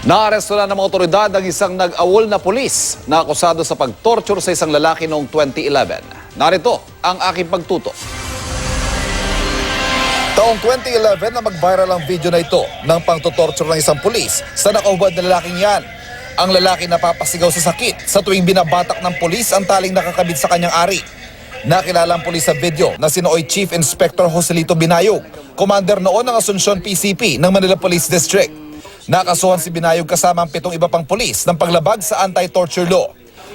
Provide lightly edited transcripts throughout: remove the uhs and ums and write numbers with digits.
Naaresto na ng mga otoridad ang isang nag-awol na pulis na akusado sa pag-torture sa isang lalaki noong 2011. Narito ang aking pagtuto. Taong 2011 na mag-viral ang video na ito ng pang-torture ng isang pulis sa nakaubad na lalaking yan. Ang lalaki napapasigaw sa sakit sa tuwing binabatak ng pulis ang taling nakakabit sa kanyang ari. Nakilala ang pulis sa video na sinoy Chief Inspector Joselito Binayog, commander noon ng Asuncion PCP ng Manila Police District. Nakasuhan si Binayog kasama ang 7 iba pang pulis ng paglabag sa anti-torture law.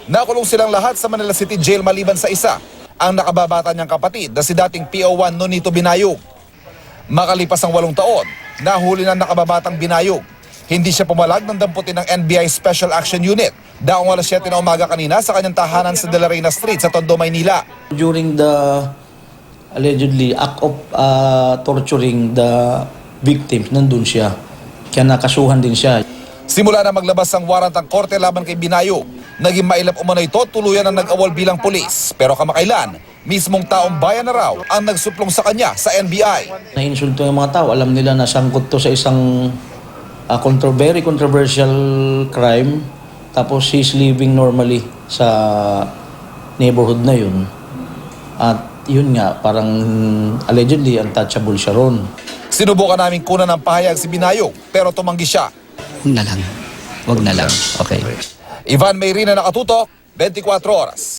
Nakulong silang lahat sa Manila City Jail maliban sa isa, ang nakababata niyang kapatid na si dating PO1 Nonito Binayog. Makalipas ang 8 taon, nahuli na nakababatang Binayog. Hindi siya pumalag ng damputin ng NBI Special Action Unit daong alas 7 na umaga kanina sa kanyang tahanan sa De La Reina Street sa Tondo, Maynila. During the allegedly act of torturing the victims, nandun siya. Kaya nakasuhan din siya. Simula na maglabas ang warrant ang korte laban kay Binayog, naging mailap umano ito tuluyan ang nag-awol bilang pulis. Pero kamakailan, mismong taong bayan na raw ang nagsuplong sa kanya sa NBI. Nainsulto yung mga tao. Alam nila na sangkot to sa isang very controversial crime. Tapos he's living normally sa neighborhood na yun. At yun nga, parang allegedly untouchable siya ron. Sinubukan namin kunan ng pahayag si Binayog pero tumanggi siya. Huwag na lang. Huwag na lang. Okay. Ivan Mayrina, Nakatutok, 24 Oras.